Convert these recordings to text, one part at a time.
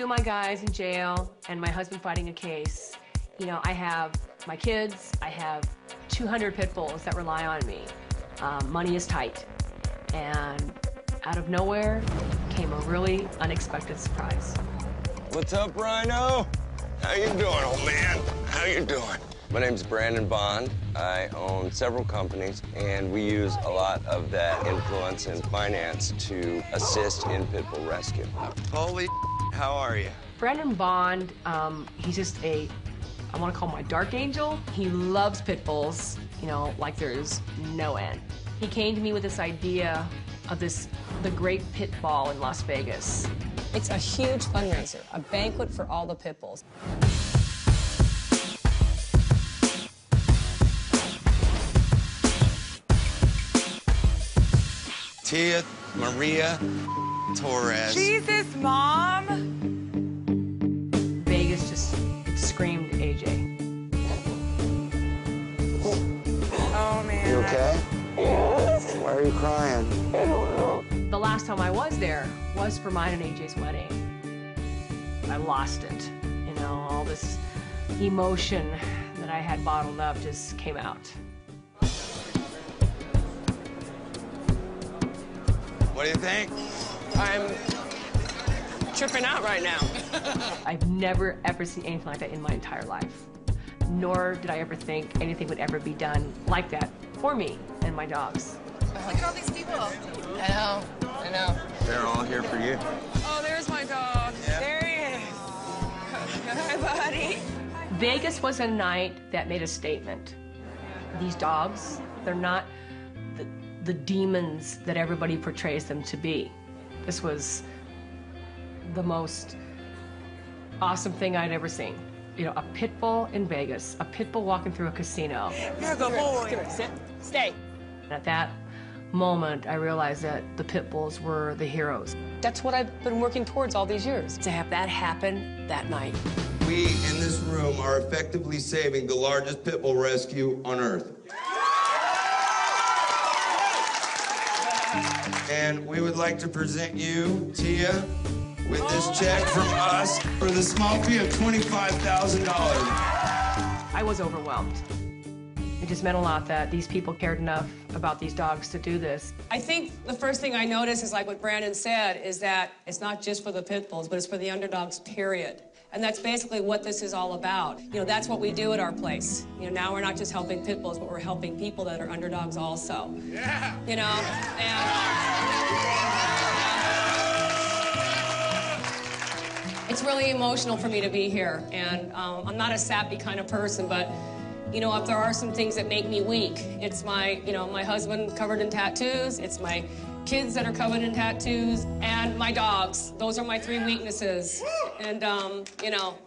of my guys in jail and my husband fighting a case, you know, I have my kids, I have 200 pit bulls that rely on me. Money is tight. And out of nowhere came a really unexpected surprise. What's up, Rhino? How you doing, old man? How you doing? My name's Brandon Bond. I own several companies, and we use a lot of that influence and finance to assist in pit bull rescue. Holy how are you? Brandon Bond, he's just I want to call him my dark angel. He loves pit bulls, you know, like there's no end. He came to me with this idea of the Great Pit Ball in Las Vegas. It's a huge fundraiser, a banquet for all the pit bulls. Tia, Maria, Torres. Jesus, Mom! Vegas just screamed AJ. Oh, man. You okay? Yes. Why are you crying? I don't know. The last time I was there was for mine and AJ's wedding. I lost it. You know, all this emotion that I had bottled up just came out. What do you think? I'm tripping out right now. I've never, ever seen anything like that in my entire life. Nor did I ever think anything would ever be done like that for me and my dogs. Look at all these people. I know. They're all here for you. Oh, there's my dog. Yeah. There he is. Hi, buddy. Vegas was a night that made a statement. These dogs, they're not the demons that everybody portrays them to be. This was the most awesome thing I'd ever seen. You know, a pit bull in Vegas, a pit bull walking through a casino. You're a good boy. Come here, sit, stay. At that moment, I realized that the pit bulls were the heroes. That's what I've been working towards all these years. To have that happen that night. We in this room are effectively saving the largest pit bull rescue on Earth. And we would like to present you, Tia, with this check from us for the small fee of $25,000. I was overwhelmed. It just meant a lot that these people cared enough about these dogs to do this. I think the first thing I noticed is like what Brandon said, is that it's not just for the pit bulls, but it's for the underdogs, period. And that's basically what this is all about. You know, that's what we do at our place. You know, now we're not just helping pit bulls, but we're helping people that are underdogs also. Yeah. You know, and it's really emotional for me to be here. And I'm not a sappy kind of person, but you know, if there are some things that make me weak, it's my, you know, my husband covered in tattoos, it's my kids that are covered in tattoos, and my dogs. Those are my three weaknesses. And, you know,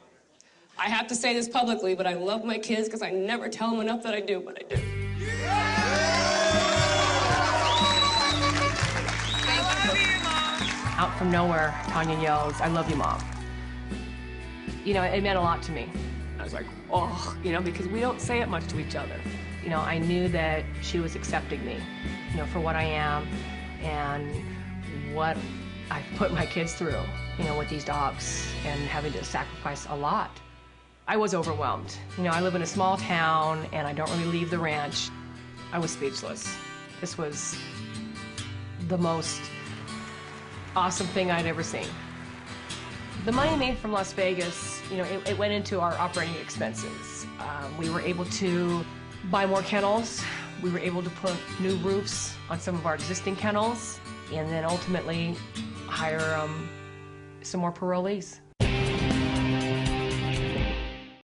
I have to say this publicly, but I love my kids because I never tell them enough that I do, but I do. Out from nowhere, Tanya yells, "I love you, Mom." You know, it meant a lot to me. I was like, oh, you know, because we don't say it much to each other. You know, I knew that she was accepting me, you know, for what I am and what I've put my kids through, you know, with these dogs and having to sacrifice a lot. I was overwhelmed. You know, I live in a small town and I don't really leave the ranch. I was speechless. This was the most awesome thing I'd ever seen. The money made from Las Vegas, you know, it went into our operating expenses. We were able to buy more kennels. We were able to put new roofs on some of our existing kennels, and then ultimately hire some more parolees.